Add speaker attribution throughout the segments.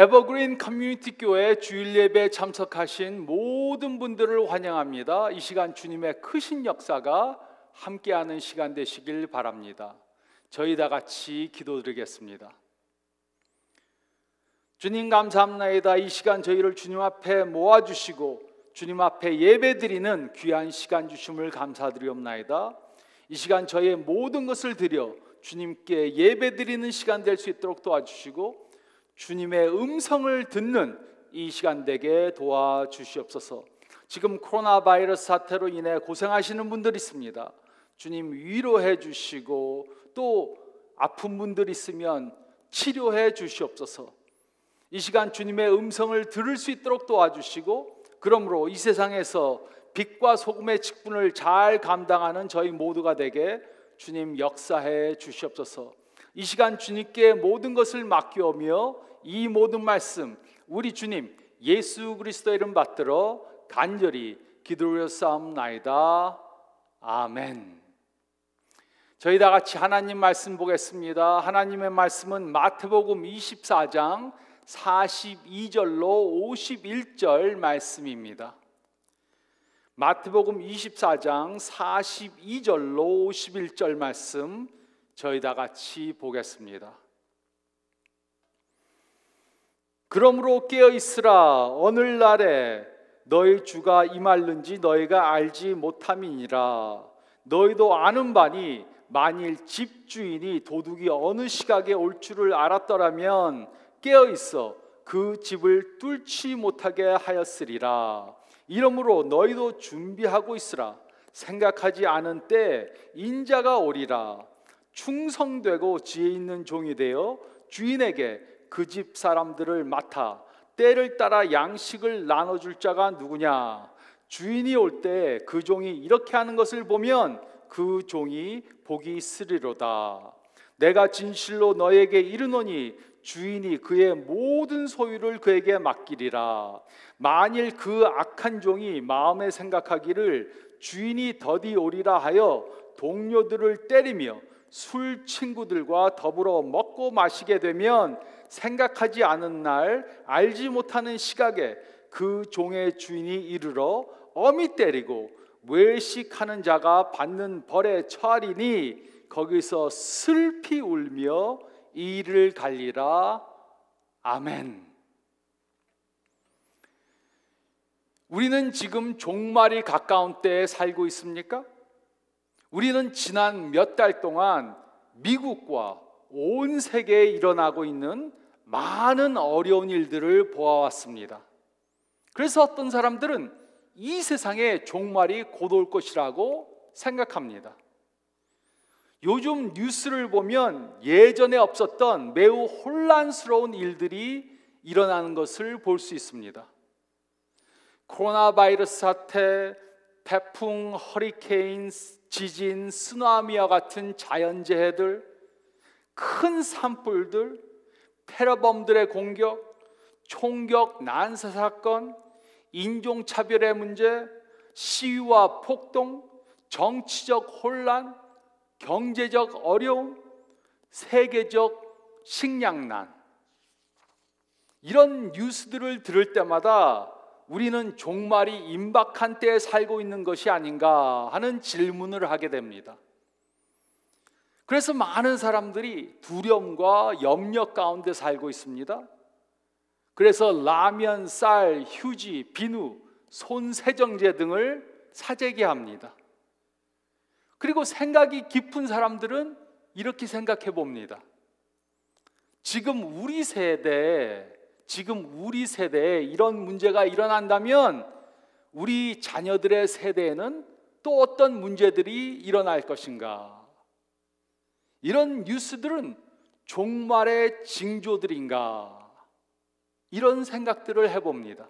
Speaker 1: 에버그린 커뮤니티 교회 주일 예배에 참석하신 모든 분들을 환영합니다. 이 시간 주님의 크신 역사가 함께하는 시간 되시길 바랍니다. 저희 다 같이 기도드리겠습니다. 주님 감사합니다. 이 시간 저희를 주님 앞에 모아주시고 주님 앞에 예배드리는 귀한 시간 주심을 감사드리옵나이다. 이 시간 저희의 모든 것을 드려 주님께 예배드리는 시간 될 수 있도록 도와주시고 주님의 음성을 듣는 이 시간 되게 도와주시옵소서. 지금 코로나 바이러스 사태로 인해 고생하시는 분들이 있습니다. 주님 위로해 주시고 또 아픈 분들 있으면 치료해 주시옵소서. 이 시간 주님의 음성을 들을 수 있도록 도와주시고 그러므로 이 세상에서 빛과 소금의 직분을 잘 감당하는 저희 모두가 되게 주님 역사해 주시옵소서. 이 시간 주님께 모든 것을 맡겨오며 이 모든 말씀 우리 주님 예수 그리스도의 이름 받들어 간절히 기도하옵나이다. 아멘. 저희 다 같이 하나님 말씀 보겠습니다. 하나님의 말씀은 마태복음 24장 42절로 51절 말씀입니다. 마태복음 24장 42절로 51절 말씀 저희 다 같이 보겠습니다. 그러므로 깨어 있으라. 오늘날에 너희 주가 임할는지 너희가 알지 못함이니라. 너희도 아는 바니 만일 집주인이 도둑이 어느 시각에 올 줄을 알았더라면 깨어 있어 그 집을 뚫지 못하게 하였으리라. 이러므로 너희도 준비하고 있으라. 생각하지 않은 때 인자가 오리라. 충성되고 지혜 있는 종이 되어 주인에게 그 집 사람들을 맡아 때를 따라 양식을 나눠줄 자가 누구냐. 주인이 올 때 그 종이 이렇게 하는 것을 보면 그 종이 복이 있으리로다. 내가 진실로 너에게 이르노니 주인이 그의 모든 소유를 그에게 맡기리라. 만일 그 악한 종이 마음에 생각하기를 주인이 더디 오리라 하여 동료들을 때리며 술 친구들과 더불어 먹고 마시게 되면 생각하지 않은 날 알지 못하는 시각에 그 종의 주인이 이르러 엄히 때리고 외식하는 자가 받는 벌에 처하리니 거기서 슬피 울며 이를 갈리라. 아멘. 우리는 지금 종말이 가까운 때에 살고 있습니까? 우리는 지난 몇 달 동안 미국과 온 세계에 일어나고 있는 많은 어려운 일들을 보아왔습니다. 그래서 어떤 사람들은 이 세상에 종말이 곧 올 것이라고 생각합니다. 요즘 뉴스를 보면 예전에 없었던 매우 혼란스러운 일들이 일어나는 것을 볼 수 있습니다. 코로나 바이러스 사태, 태풍, 허리케인, 지진, 쓰나미와 같은 자연재해들, 큰 산불들, 테러범들의 공격, 총격, 난사 사건, 인종차별의 문제, 시위와 폭동, 정치적 혼란, 경제적 어려움, 세계적 식량난, 이런 뉴스들을 들을 때마다 우리는 종말이 임박한 때에 살고 있는 것이 아닌가 하는 질문을 하게 됩니다. 그래서 많은 사람들이 두려움과 염려 가운데 살고 있습니다. 그래서 라면, 쌀, 휴지, 비누, 손세정제 등을 사재기 합니다. 그리고 생각이 깊은 사람들은 이렇게 생각해 봅니다. 지금 우리 세대에 이런 문제가 일어난다면 우리 자녀들의 세대에는 또 어떤 문제들이 일어날 것인가? 이런 뉴스들은 종말의 징조들인가? 이런 생각들을 해봅니다.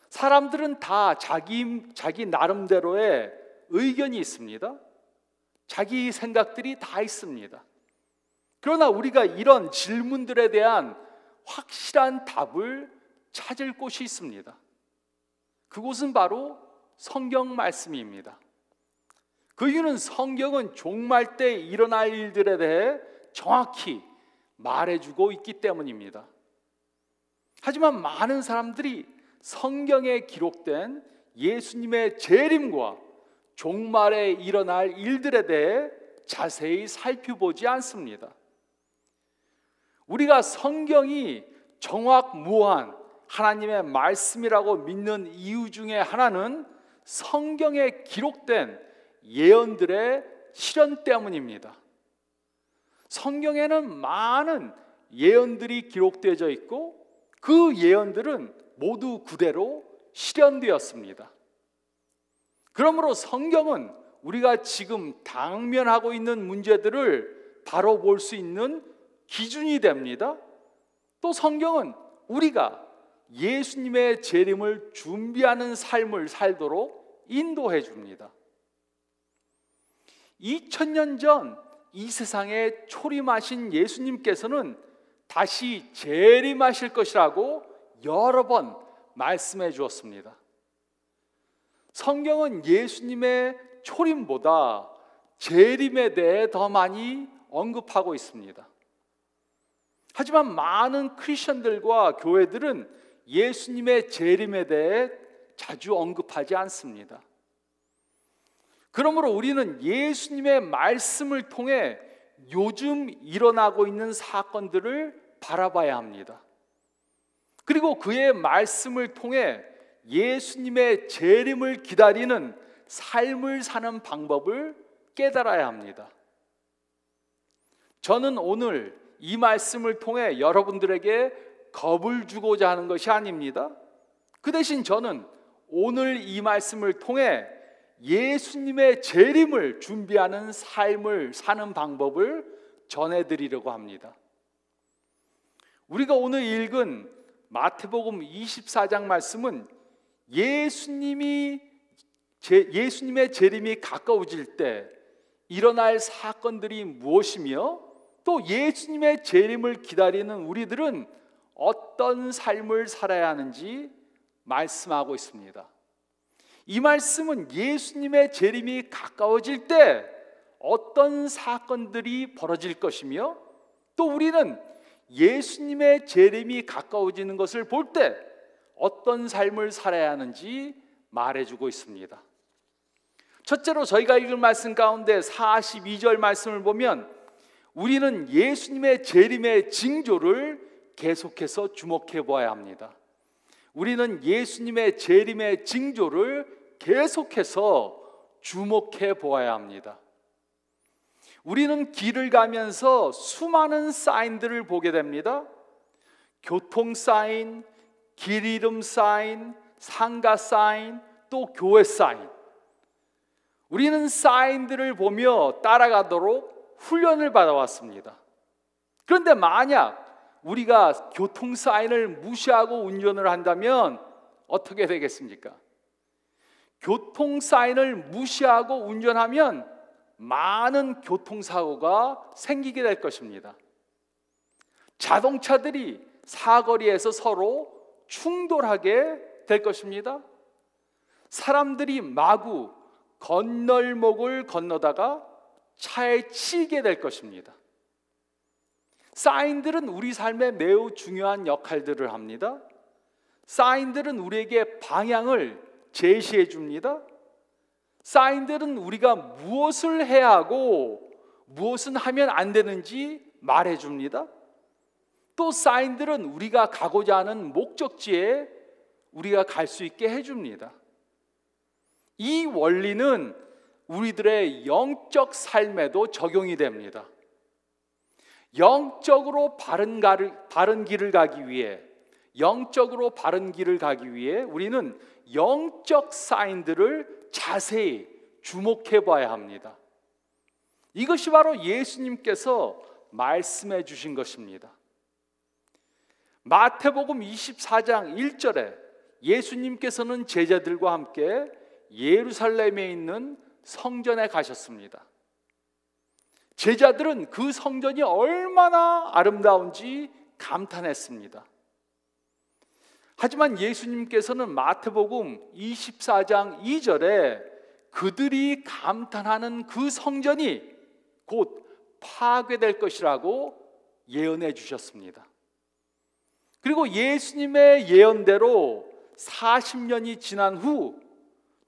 Speaker 1: 사람들은 다 자기 나름대로의 의견이 있습니다. 자기 생각들이 다 있습니다. 그러나 우리가 이런 질문들에 대한 확실한 답을 찾을 곳이 있습니다. 그곳은 바로 성경 말씀입니다. 그 이유는 성경은 종말 때 일어날 일들에 대해 정확히 말해주고 있기 때문입니다. 하지만 많은 사람들이 성경에 기록된 예수님의 재림과 종말에 일어날 일들에 대해 자세히 살펴보지 않습니다. 우리가 성경이 정확무한 하나님의 말씀이라고 믿는 이유 중에 하나는 성경에 기록된 예언들의 실현 때문입니다. 성경에는 많은 예언들이 기록되어 있고 그 예언들은 모두 그대로 실현되었습니다. 그러므로 성경은 우리가 지금 당면하고 있는 문제들을 바로 볼 수 있는 기준이 됩니다. 또 성경은 우리가 예수님의 재림을 준비하는 삶을 살도록 인도해 줍니다. 2000년 전 이 세상에 초림하신 예수님께서는 다시 재림하실 것이라고 여러 번 말씀해 주었습니다. 성경은 예수님의 초림보다 재림에 대해 더 많이 언급하고 있습니다. 하지만 많은 크리스천들과 교회들은 예수님의 재림에 대해 자주 언급하지 않습니다. 그러므로 우리는 예수님의 말씀을 통해 요즘 일어나고 있는 사건들을 바라봐야 합니다. 그리고 그의 말씀을 통해 예수님의 재림을 기다리는 삶을 사는 방법을 깨달아야 합니다. 저는 오늘 이 말씀을 통해 여러분들에게 겁을 주고자 하는 것이 아닙니다. 그 대신 저는 오늘 이 말씀을 통해 예수님의 재림을 준비하는 삶을 사는 방법을 전해드리려고 합니다. 우리가 오늘 읽은 마태복음 24장 말씀은 예수님의 재림이 가까워질 때 일어날 사건들이 무엇이며 또 예수님의 재림을 기다리는 우리들은 어떤 삶을 살아야 하는지 말씀하고 있습니다. 이 말씀은 예수님의 재림이 가까워질 때 어떤 사건들이 벌어질 것이며 또 우리는 예수님의 재림이 가까워지는 것을 볼 때 어떤 삶을 살아야 하는지 말해주고 있습니다. 첫째로 저희가 읽은 말씀 가운데 42절 말씀을 보면 우리는 예수님의 재림의 징조를 계속해서 주목해 보아야 합니다. 우리는 예수님의 재림의 징조를 계속해서 주목해 보아야 합니다. 우리는 길을 가면서 수많은 사인들을 보게 됩니다. 교통 사인, 길 이름 사인, 상가 사인, 또 교회 사인. 우리는 사인들을 보며 따라가도록 훈련을 받아왔습니다. 그런데 만약 우리가 교통 사인을 무시하고 운전을 한다면 어떻게 되겠습니까? 교통 사인을 무시하고 운전하면 많은 교통사고가 생기게 될 것입니다. 자동차들이 사거리에서 서로 충돌하게 될 것입니다. 사람들이 마구 건널목을 건너다가 차에 치이게 될 것입니다. 사인들은 우리 삶에 매우 중요한 역할들을 합니다. 사인들은 우리에게 방향을 제시해 줍니다. 사인들은 우리가 무엇을 해야 하고 무엇은 하면 안 되는지 말해 줍니다. 또 사인들은 우리가 가고자 하는 목적지에 우리가 갈 수 있게 해 줍니다. 이 원리는 우리들의 영적 삶에도 적용이 됩니다. 영적으로 바른 길을 가기 위해 우리는 영적 사인들을 자세히 주목해 봐야 합니다. 이것이 바로 예수님께서 말씀해 주신 것입니다. 마태복음 24장 1절에 예수님께서는 제자들과 함께 예루살렘에 있는 성전에 가셨습니다. 제자들은 그 성전이 얼마나 아름다운지 감탄했습니다. 하지만 예수님께서는 마태복음 24장 2절에 그들이 감탄하는 그 성전이 곧 파괴될 것이라고 예언해 주셨습니다. 그리고 예수님의 예언대로 40년이 지난 후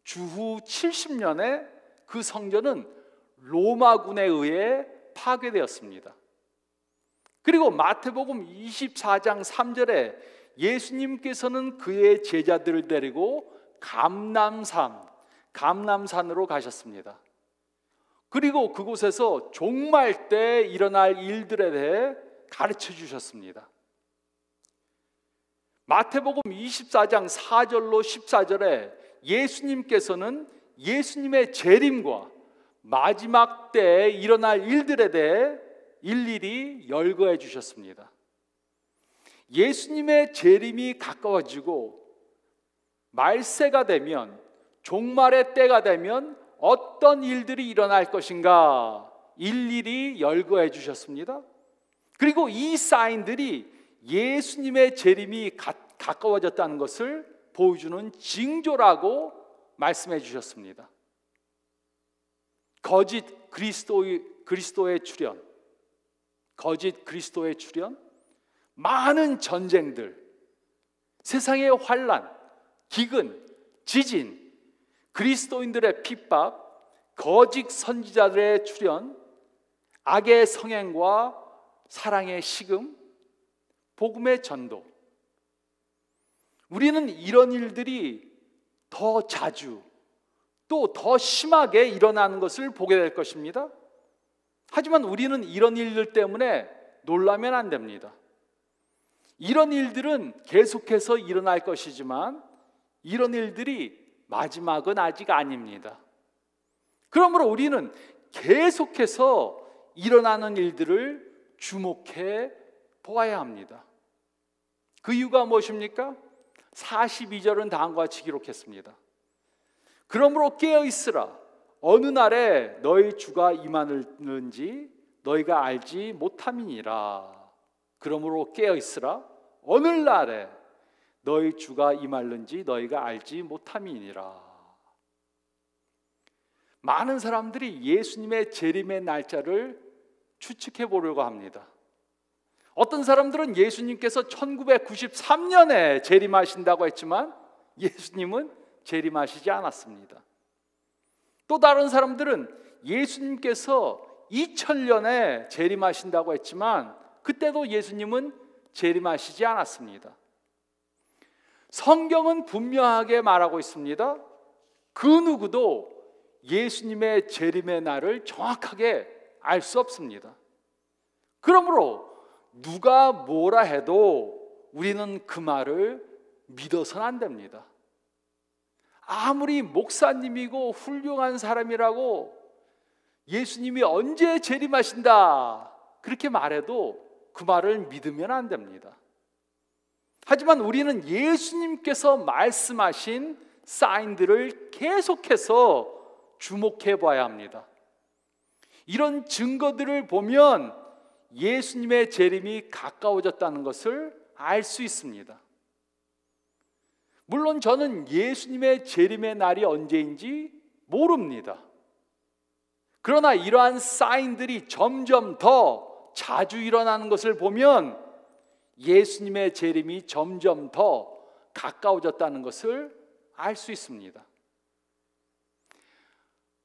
Speaker 1: 주후 70년에 그 성전은 로마군에 의해 파괴되었습니다. 그리고 마태복음 24장 3절에 예수님께서는 그의 제자들을 데리고 감람산으로 가셨습니다. 그리고 그곳에서 종말 때 일어날 일들에 대해 가르쳐 주셨습니다. 마태복음 24장 4절로 14절에 예수님께서는 예수님의 재림과 마지막 때에 일어날 일들에 대해 일일이 열거해 주셨습니다. 예수님의 재림이 가까워지고 말세가 되면, 종말의 때가 되면 어떤 일들이 일어날 것인가 일일이 열거해 주셨습니다. 그리고 이 사인들이 예수님의 재림이 가까워졌다는 것을 보여주는 징조라고 말씀해 주셨습니다. 거짓 그리스도의 출현, 많은 전쟁들, 세상의 환난, 기근, 지진, 그리스도인들의 핍박, 거짓 선지자들의 출현, 악의 성행과 사랑의 식음, 복음의 전도. 우리는 이런 일들이 더 자주 또 더 심하게 일어나는 것을 보게 될 것입니다. 하지만 우리는 이런 일들 때문에 놀라면 안 됩니다. 이런 일들은 계속해서 일어날 것이지만 이런 일들이 마지막은 아직 아닙니다. 그러므로 우리는 계속해서 일어나는 일들을 주목해 보아야 합니다. 그 이유가 무엇입니까? 42절은 다음과 같이 기록했습니다. 그러므로 깨어있으라. 어느 날에 너희 주가 임하는지 너희가 알지 못함이니라. 그러므로 깨어있으라. 어느 날에 너희 주가 임하는지 너희가 알지 못함이니라. 많은 사람들이 예수님의 재림의 날짜를 추측해 보려고 합니다. 어떤 사람들은 예수님께서 1993년에 재림하신다고 했지만 예수님은 재림하시지 않았습니다. 또 다른 사람들은 예수님께서 2000년에 재림하신다고 했지만 그때도 예수님은 재림하시지 않았습니다. 성경은 분명하게 말하고 있습니다. 그 누구도 예수님의 재림의 날을 정확하게 알 수 없습니다. 그러므로 누가 뭐라 해도 우리는 그 말을 믿어서는 안 됩니다. 아무리 목사님이고 훌륭한 사람이라고 예수님이 언제 재림하신다 그렇게 말해도 그 말을 믿으면 안 됩니다. 하지만 우리는 예수님께서 말씀하신 사인들을 계속해서 주목해 봐야 합니다. 이런 증거들을 보면 예수님의 재림이 가까워졌다는 것을 알 수 있습니다. 물론 저는 예수님의 재림의 날이 언제인지 모릅니다. 그러나 이러한 사인들이 점점 더 자주 일어나는 것을 보면 예수님의 재림이 점점 더 가까워졌다는 것을 알 수 있습니다.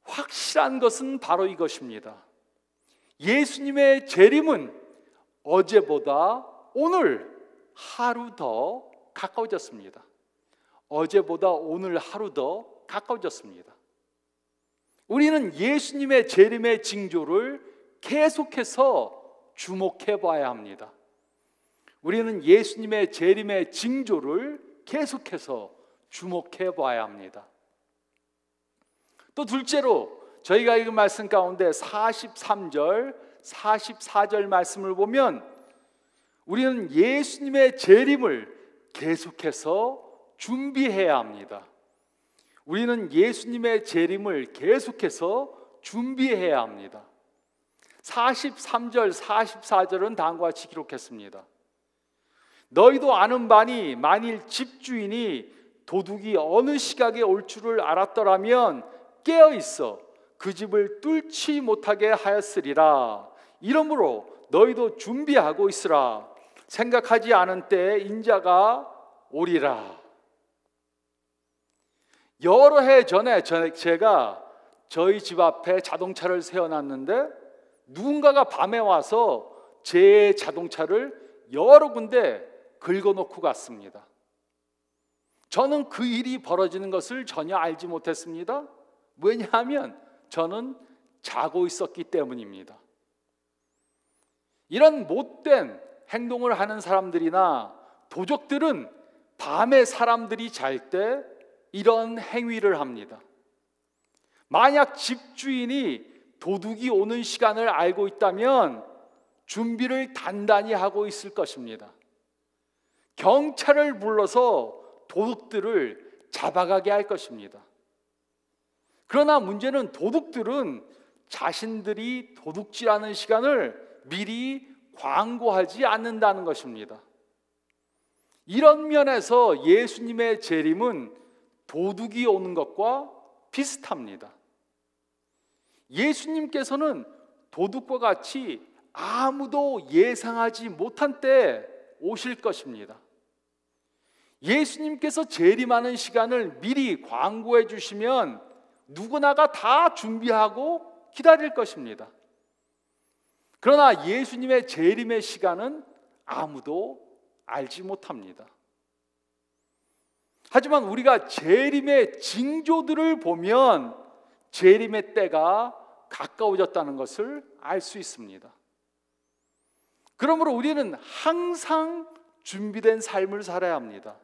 Speaker 1: 확실한 것은 바로 이것입니다. 예수님의 재림은 어제보다 오늘 하루 더 가까워졌습니다. 어제보다 오늘 하루 더 가까워졌습니다. 우리는 예수님의 재림의 징조를 계속해서 주목해 봐야 합니다. 우리는 예수님의 재림의 징조를 계속해서 주목해 봐야 합니다. 또 둘째로 저희가 읽은 말씀 가운데 43절, 44절 말씀을 보면 우리는 예수님의 재림을 계속해서 준비해야 합니다. 우리는 예수님의 재림을 계속해서 준비해야 합니다. 43절, 44절은 다음과 같이 기록했습니다. 너희도 아는 바니 만일 집주인이 도둑이 어느 시각에 올 줄을 알았더라면 깨어 있어 그 집을 뚫지 못하게 하였으리라. 이러므로 너희도 준비하고 있으라. 생각하지 않은 때에 인자가 오리라. 여러 해 전에 제가 저희 집 앞에 자동차를 세워놨는데 누군가가 밤에 와서 제 자동차를 여러 군데 긁어놓고 갔습니다. 저는 그 일이 벌어지는 것을 전혀 알지 못했습니다. 왜냐하면 저는 자고 있었기 때문입니다. 이런 못된 행동을 하는 사람들이나 도적들은 밤에 사람들이 잘 때 이런 행위를 합니다. 만약 집주인이 도둑이 오는 시간을 알고 있다면 준비를 단단히 하고 있을 것입니다. 경찰을 불러서 도둑들을 잡아가게 할 것입니다. 그러나 문제는 도둑들은 자신들이 도둑질하는 시간을 미리 광고하지 않는다는 것입니다. 이런 면에서 예수님의 재림은 도둑이 오는 것과 비슷합니다. 예수님께서는 도둑과 같이 아무도 예상하지 못한 때에 오실 것입니다. 예수님께서 재림하는 시간을 미리 광고해 주시면 누구나가 다 준비하고 기다릴 것입니다. 그러나 예수님의 재림의 시간은 아무도 알지 못합니다. 하지만 우리가 재림의 징조들을 보면 재림의 때가 가까워졌다는 것을 알 수 있습니다. 그러므로 우리는 항상 준비된 삶을 살아야 합니다.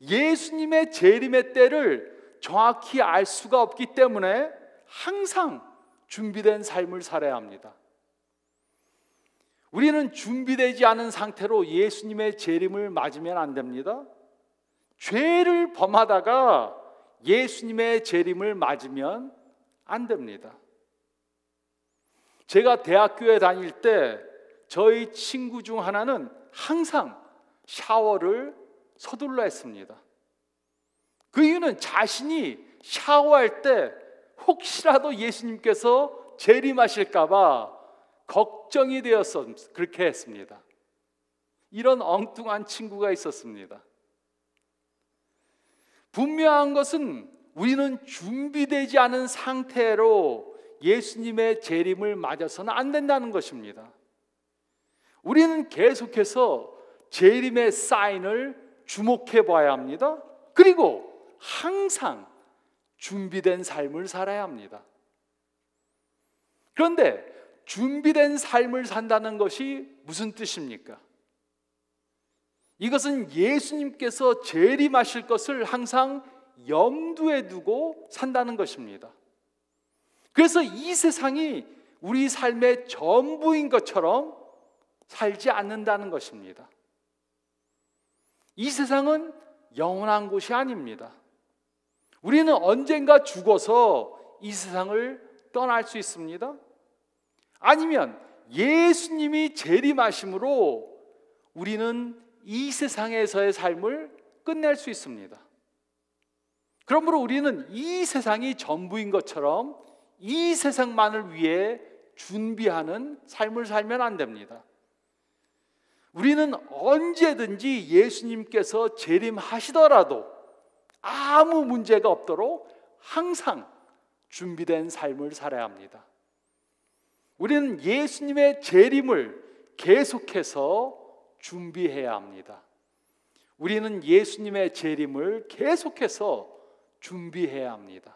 Speaker 1: 예수님의 재림의 때를 정확히 알 수가 없기 때문에 항상 준비된 삶을 살아야 합니다. 우리는 준비되지 않은 상태로 예수님의 재림을 맞으면 안 됩니다. 죄를 범하다가 예수님의 재림을 맞으면 안 됩니다. 제가 대학교에 다닐 때 저희 친구 중 하나는 항상 샤워를 서둘러 했습니다. 그 이유는 자신이 샤워할 때 혹시라도 예수님께서 재림하실까 봐 걱정이 되어서 그렇게 했습니다. 이런 엉뚱한 친구가 있었습니다. 분명한 것은 우리는 준비되지 않은 상태로 예수님의 재림을 맞아서는 안 된다는 것입니다. 우리는 계속해서 재림의 사인을 주목해 봐야 합니다. 그리고 항상 준비된 삶을 살아야 합니다. 그런데 준비된 삶을 산다는 것이 무슨 뜻입니까? 이것은 예수님께서 재림하실 것을 항상 염두에 두고 산다는 것입니다. 그래서 이 세상이 우리 삶의 전부인 것처럼 살지 않는다는 것입니다. 이 세상은 영원한 곳이 아닙니다. 우리는 언젠가 죽어서 이 세상을 떠날 수 있습니다. 아니면 예수님이 재림하심으로 우리는 이 세상에서의 삶을 끝낼 수 있습니다. 그러므로 우리는 이 세상이 전부인 것처럼 이 세상만을 위해 준비하는 삶을 살면 안 됩니다. 우리는 언제든지 예수님께서 재림하시더라도 아무 문제가 없도록 항상 준비된 삶을 살아야 합니다. 우리는 예수님의 재림을 계속해서 준비해야 합니다. 우리는 예수님의 재림을 계속해서 준비해야 합니다.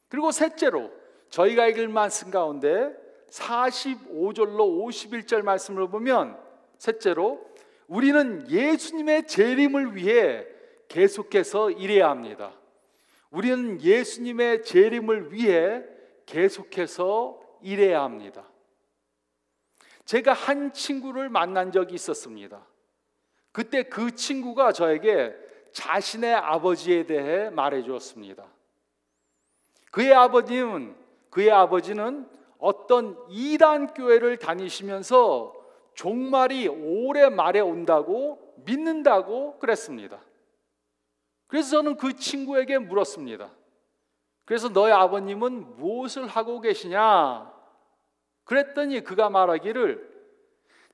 Speaker 1: 그리고 셋째로 저희가 읽을 말씀 가운데 45절로 51절 말씀을 보면 셋째로 우리는 예수님의 재림을 위해 계속해서 일해야 합니다. 우리는 예수님의 재림을 위해 계속해서 일해야 합니다. 제가 한 친구를 만난 적이 있었습니다. 그때 그 친구가 저에게 자신의 아버지에 대해 말해 주었습니다. 그의 아버지는 어떤 이단 교회를 다니시면서 종말이 올해 말에 온다고 믿는다고 그랬습니다. 그래서 저는 그 친구에게 물었습니다. 그래서 너희 아버님은 무엇을 하고 계시냐? 그랬더니 그가 말하기를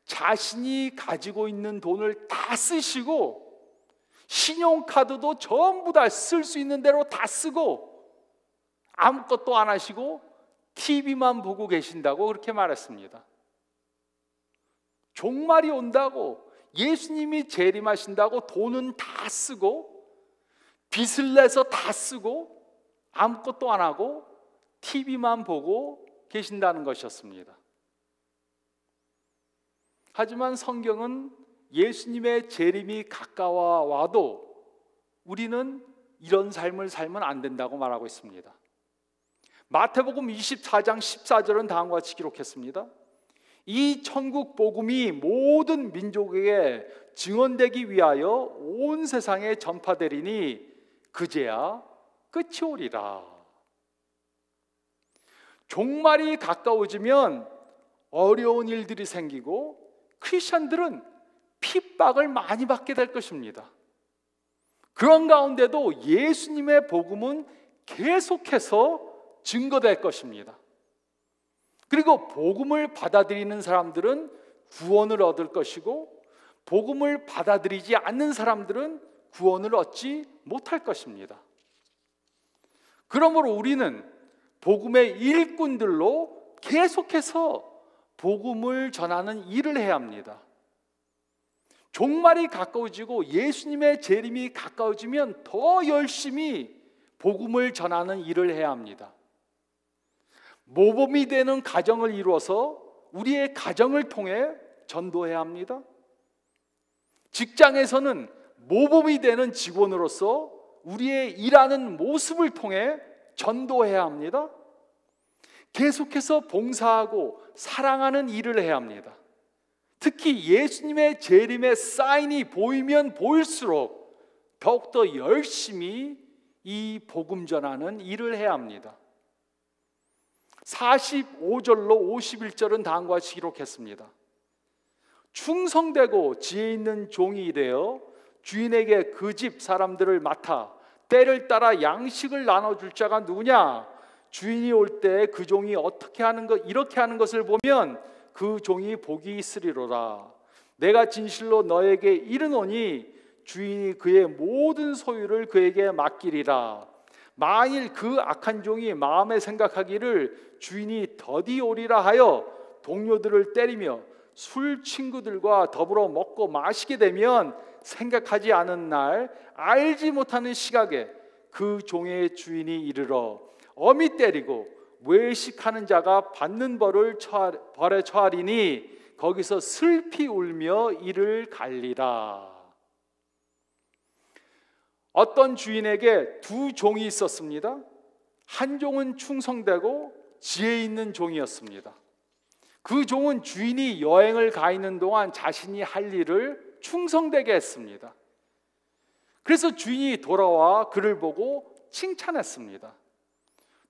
Speaker 1: 자신이 가지고 있는 돈을 다 쓰시고 신용카드도 전부 다 쓸 수 있는 대로 다 쓰고 아무것도 안 하시고 TV만 보고 계신다고 그렇게 말했습니다. 종말이 온다고, 예수님이 재림하신다고 돈은 다 쓰고 빚을 내서 다 쓰고 아무것도 안 하고 TV만 보고 계신다는 것이었습니다. 하지만 성경은 예수님의 재림이 가까워 와도 우리는 이런 삶을 살면 안 된다고 말하고 있습니다. 마태복음 24장 14절은 다음과 같이 기록했습니다. 이 천국 복음이 모든 민족에게 증언되기 위하여 온 세상에 전파되리니 그제야 끝이 오리라. 종말이 가까워지면 어려운 일들이 생기고 크리스천들은 핍박을 많이 받게 될 것입니다. 그런 가운데도 예수님의 복음은 계속해서 증거될 것입니다. 그리고 복음을 받아들이는 사람들은 구원을 얻을 것이고 복음을 받아들이지 않는 사람들은 구원을 얻지 못할 것입니다. 그러므로 우리는 복음의 일꾼들로 계속해서 복음을 전하는 일을 해야 합니다. 종말이 가까워지고 예수님의 재림이 가까워지면 더 열심히 복음을 전하는 일을 해야 합니다. 모범이 되는 가정을 이루어서 우리의 가정을 통해 전도해야 합니다. 직장에서는 모범이 되는 직원으로서 우리의 일하는 모습을 통해 전도해야 합니다. 계속해서 봉사하고 사랑하는 일을 해야 합니다. 특히 예수님의 재림의 사인이 보이면 보일수록 더욱더 열심히 이 복음 전하는 일을 해야 합니다. 45절로 51절은 다음과 같이 기록했습니다. 충성되고 지혜 있는 종이 되어 주인에게 그 집 사람들을 맡아 때를 따라 양식을 나눠줄 자가 누구냐? 주인이 올 때 그 종이 어떻게 하는 것 이렇게 하는 것을 보면 그 종이 복이 있으리로라. 내가 진실로 너에게 이르노니 주인이 그의 모든 소유를 그에게 맡기리라. 만일 그 악한 종이 마음에 생각하기를 주인이 더디 오리라 하여 동료들을 때리며 술 친구들과 더불어 먹고 마시게 되면 생각하지 않은 날 알지 못하는 시각에 그 종의 주인이 이르러 엄히 때리고 외식하는 자가 받는 벌에 처하리니 거기서 슬피 울며 이를 갈리라. 어떤 주인에게 두 종이 있었습니다. 한 종은 충성되고 지혜 있는 종이었습니다. 그 종은 주인이 여행을 가 있는 동안 자신이 할 일을 충성되게 했습니다. 그래서 주인이 돌아와 그를 보고 칭찬했습니다.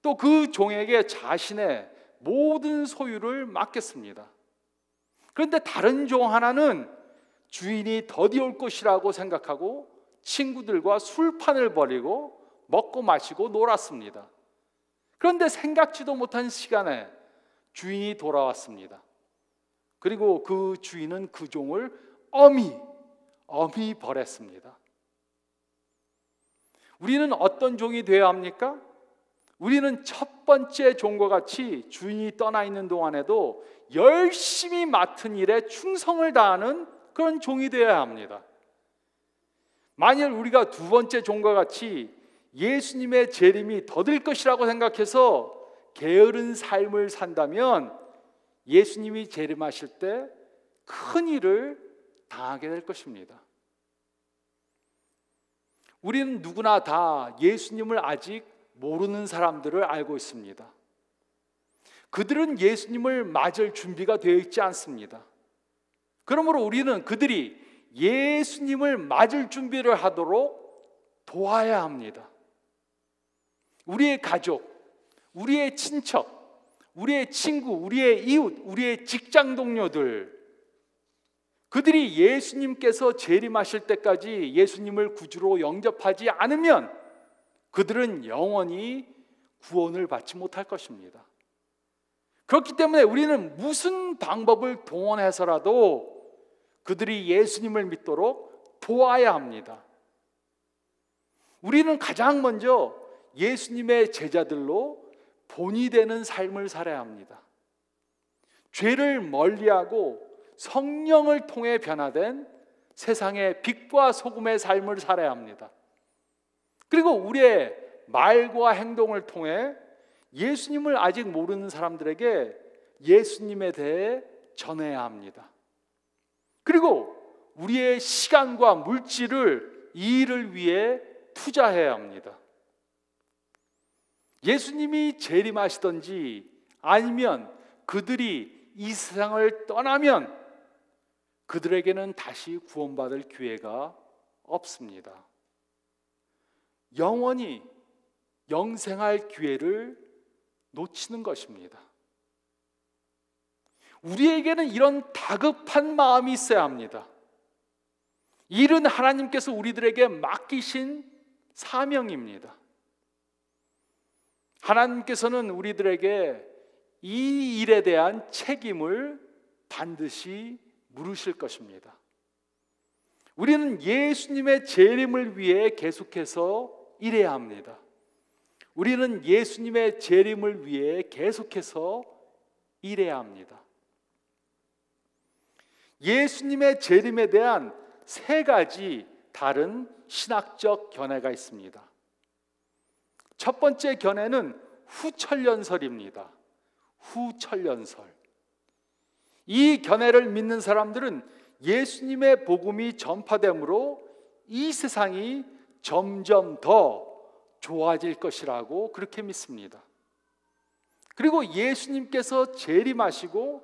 Speaker 1: 또 그 종에게 자신의 모든 소유를 맡겼습니다. 그런데 다른 종 하나는 주인이 더디 올 것이라고 생각하고 친구들과 술판을 벌이고 먹고 마시고 놀았습니다. 그런데 생각지도 못한 시간에 주인이 돌아왔습니다. 그리고 그 주인은 그 종을 엄히 벌했습니다. 우리는 어떤 종이 되어야 합니까? 우리는 첫 번째 종과 같이 주인이 떠나 있는 동안에도 열심히 맡은 일에 충성을 다하는 그런 종이 되어야 합니다. 만일 우리가 두 번째 종과 같이 예수님의 재림이 더딜 것이라고 생각해서 게으른 삶을 산다면 예수님이 재림하실 때 큰 일을 당하게 될 것입니다. 우리는 누구나 다 예수님을 아직 모르는 사람들을 알고 있습니다. 그들은 예수님을 맞을 준비가 되어 있지 않습니다. 그러므로 우리는 그들이 예수님을 맞을 준비를 하도록 도와야 합니다. 우리의 가족, 우리의 친척, 우리의 친구, 우리의 이웃, 우리의 직장 동료들, 그들이 예수님께서 재림하실 때까지 예수님을 구주로 영접하지 않으면 그들은 영원히 구원을 받지 못할 것입니다. 그렇기 때문에 우리는 무슨 방법을 동원해서라도 그들이 예수님을 믿도록 도와야 합니다. 우리는 가장 먼저 예수님의 제자들로 본이 되는 삶을 살아야 합니다. 죄를 멀리하고 성령을 통해 변화된 세상의 빛과 소금의 삶을 살아야 합니다. 그리고 우리의 말과 행동을 통해 예수님을 아직 모르는 사람들에게 예수님에 대해 전해야 합니다. 그리고 우리의 시간과 물질을 이 일을 위해 투자해야 합니다. 예수님이 재림하시든지 아니면 그들이 이 세상을 떠나면 그들에게는 다시 구원받을 기회가 없습니다. 영원히 영생할 기회를 놓치는 것입니다. 우리에게는 이런 다급한 마음이 있어야 합니다. 이 일은 하나님께서 우리들에게 맡기신 사명입니다. 하나님께서는 우리들에게 이 일에 대한 책임을 반드시 물으실 것입니다. 우리는 예수님의 재림을 위해 계속해서 일해야 합니다. 우리는 예수님의 재림을 위해 계속해서 일해야 합니다. 예수님의 재림에 대한 세 가지 다른 신학적 견해가 있습니다. 첫 번째 견해는 후천년설입니다. 후천년설. 이 견해를 믿는 사람들은 예수님의 복음이 전파되므로 이 세상이 점점 더 좋아질 것이라고 그렇게 믿습니다. 그리고 예수님께서 재림하시고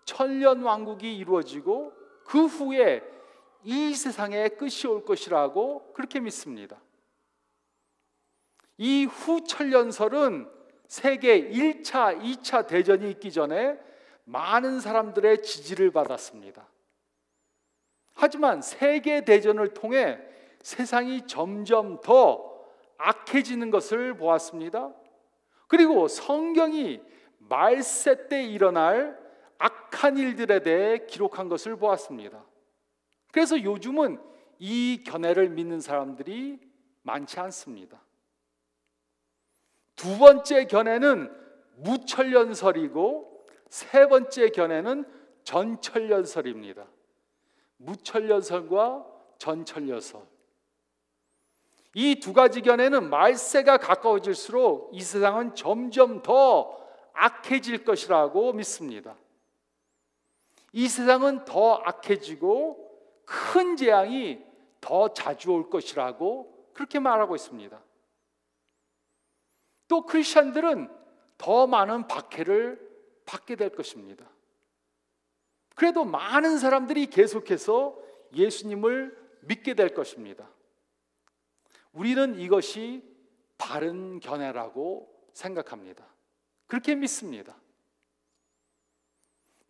Speaker 1: 천년왕국이 이루어지고 그 후에 이 세상의 끝이 올 것이라고 그렇게 믿습니다. 이 후천년설은 세계 1차, 2차 대전이 있기 전에 많은 사람들의 지지를 받았습니다. 하지만 세계 대전을 통해 세상이 점점 더 악해지는 것을 보았습니다. 그리고 성경이 말세 때 일어날 악한 일들에 대해 기록한 것을 보았습니다. 그래서 요즘은 이 견해를 믿는 사람들이 많지 않습니다. 두 번째 견해는 무천년설이고 세 번째 견해는 전천년설입니다. 무천년설과 전천년설. 이 두 가지 견해는 말세가 가까워질수록 이 세상은 점점 더 악해질 것이라고 믿습니다. 이 세상은 더 악해지고 큰 재앙이 더 자주 올 것이라고 그렇게 말하고 있습니다. 또 크리스천들은 더 많은 박해를 받게 될 것입니다. 그래도 많은 사람들이 계속해서 예수님을 믿게 될 것입니다. 우리는 이것이 바른 견해라고 생각합니다. 그렇게 믿습니다.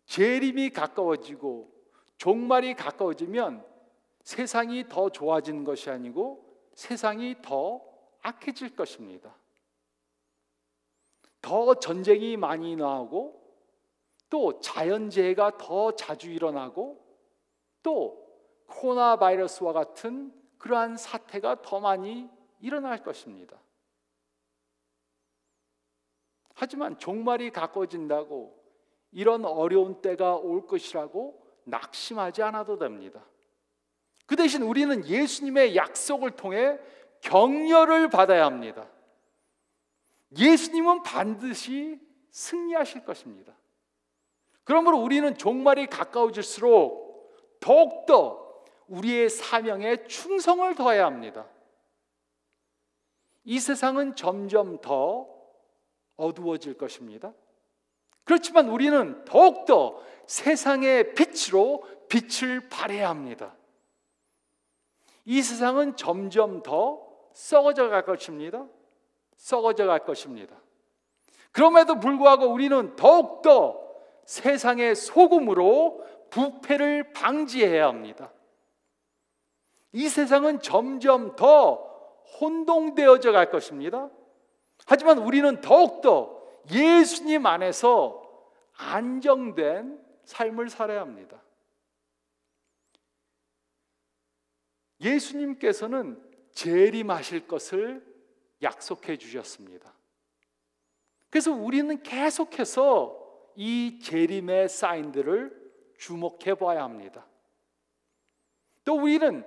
Speaker 1: 재림이 가까워지고 종말이 가까워지면 세상이 더 좋아지는 것이 아니고 세상이 더 악해질 것입니다. 더 전쟁이 많이 나오고 또 자연재해가 더 자주 일어나고 또 코로나 바이러스와 같은 그러한 사태가 더 많이 일어날 것입니다. 하지만 종말이 가까워진다고 이런 어려운 때가 올 것이라고 낙심하지 않아도 됩니다. 그 대신 우리는 예수님의 약속을 통해 격려를 받아야 합니다. 예수님은 반드시 승리하실 것입니다. 그러므로 우리는 종말이 가까워질수록 더욱더 우리의 사명에 충성을 더해야 합니다. 이 세상은 점점 더 어두워질 것입니다. 그렇지만 우리는 더욱더 세상의 빛으로 빛을 발해야 합니다. 이 세상은 점점 더 썩어져 갈 것입니다. 썩어져 갈 것입니다. 그럼에도 불구하고 우리는 더욱더 세상의 소금으로 부패를 방지해야 합니다. 이 세상은 점점 더 혼동되어져 갈 것입니다. 하지만 우리는 더욱더 예수님 안에서 안정된 삶을 살아야 합니다. 예수님께서는 재림하실 것을 약속해 주셨습니다. 그래서 우리는 계속해서 이 재림의 사인들을 주목해 봐야 합니다. 또 우리는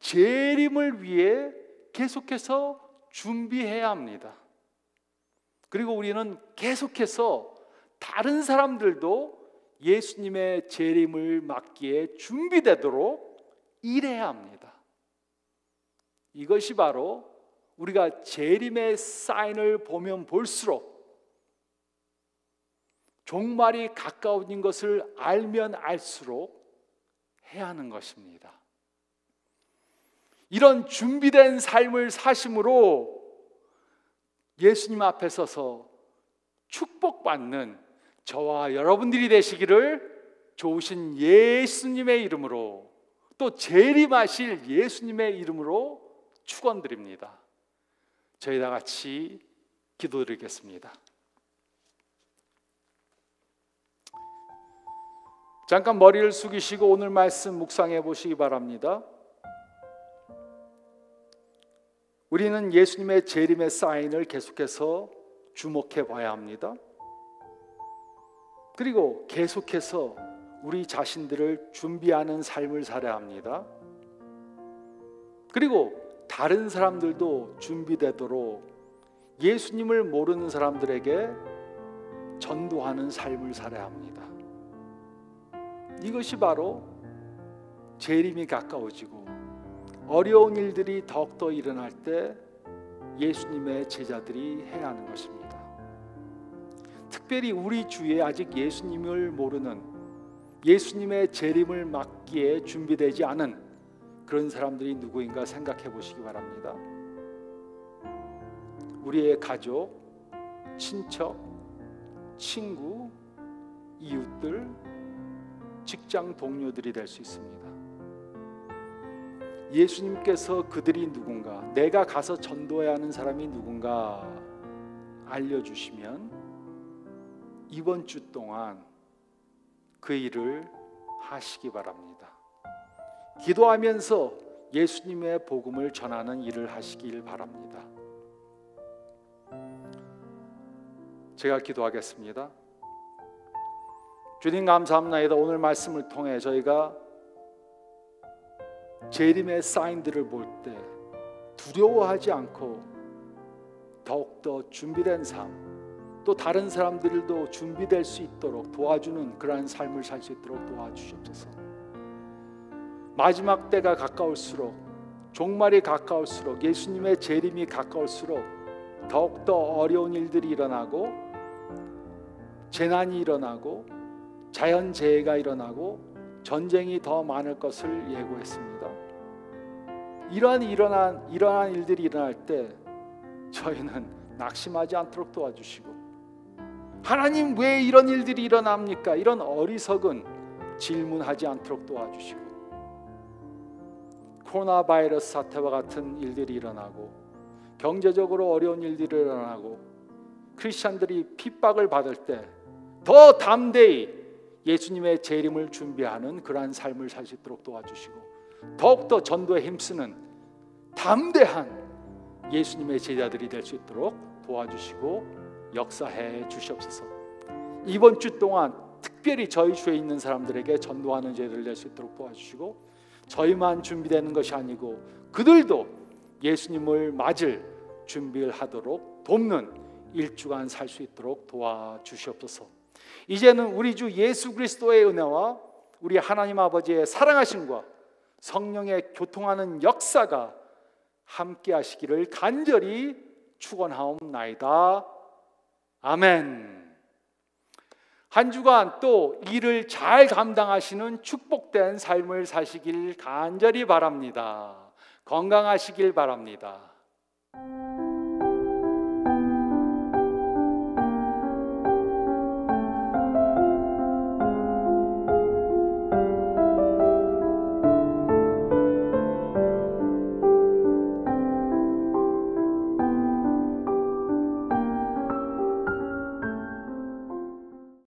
Speaker 1: 재림을 위해 계속해서 준비해야 합니다. 그리고 우리는 계속해서 다른 사람들도 예수님의 재림을 맞기에 준비되도록 일해야 합니다. 이것이 바로 우리가 재림의 사인을 보면 볼수록 종말이 가까워진 것을 알면 알수록 해야 하는 것입니다. 이런 준비된 삶을 사심으로 예수님 앞에 서서 축복받는 저와 여러분들이 되시기를 좋으신 예수님의 이름으로, 또 재림하실 예수님의 이름으로 축원드립니다. 저희 다 같이 기도드리겠습니다. 잠깐 머리를 숙이시고 오늘 말씀 묵상해 보시기 바랍니다. 우리는 예수님의 재림의 사인을 계속해서 주목해 봐야 합니다. 그리고 계속해서 우리 자신들을 준비하는 삶을 살아야 합니다. 그리고 다른 사람들도 준비되도록 예수님을 모르는 사람들에게 전도하는 삶을 살아야 합니다. 이것이 바로 재림이 가까워지고 어려운 일들이 더욱더 일어날 때 예수님의 제자들이 해야 하는 것입니다. 특별히 우리 주위에 아직 예수님을 모르는, 예수님의 재림을 맞기에 준비되지 않은 그런 사람들이 누구인가 생각해 보시기 바랍니다. 우리의 가족, 친척, 친구, 이웃들, 직장 동료들이 될 수 있습니다. 예수님께서 그들이 누군가, 내가 가서 전도해야 하는 사람이 누군가 알려주시면 이번 주 동안 그 일을 하시기 바랍니다. 기도하면서 예수님의 복음을 전하는 일을 하시길 바랍니다. 제가 기도하겠습니다. 주님 감사합니다. 오늘 말씀을 통해 저희가 재림의 사인들을 볼 때 두려워하지 않고 더욱더 준비된 삶, 또 다른 사람들도 준비될 수 있도록 도와주는 그러한 삶을 살 수 있도록 도와주시옵소서. 마지막 때가 가까울수록, 종말이 가까울수록, 예수님의 재림이 가까울수록 더욱더 어려운 일들이 일어나고 재난이 일어나고 자연재해가 일어나고 전쟁이 더 많을 것을 예고했습니다. 이러한 일들이 일어날 때 저희는 낙심하지 않도록 도와주시고, 하나님 왜 이런 일들이 일어납니까? 이런 어리석은 질문하지 않도록 도와주시고, 코로나 바이러스 사태와 같은 일들이 일어나고 경제적으로 어려운 일들이 일어나고 크리스찬들이 핍박을 받을 때 더 담대히 예수님의 재림을 준비하는 그러한 삶을 살 수 있도록 도와주시고, 더욱더 전도에 힘쓰는 담대한 예수님의 제자들이 될 수 있도록 도와주시고 역사해 주시옵소서. 이번 주 동안 특별히 저희 주에 있는 사람들에게 전도하는 제자들 될 수 있도록 도와주시고, 저희만 준비되는 것이 아니고 그들도 예수님을 맞을 준비를 하도록 돕는 일주간 살 수 있도록 도와주시옵소서. 이제는 우리 주 예수 그리스도의 은혜와 우리 하나님 아버지의 사랑하심과 성령의 교통하는 역사가 함께 하시기를 간절히 축원하옵나이다. 아멘. 한 주간 또 일을 잘 감당하시는 축복된 삶을 사시길 간절히 바랍니다. 건강하시길 바랍니다.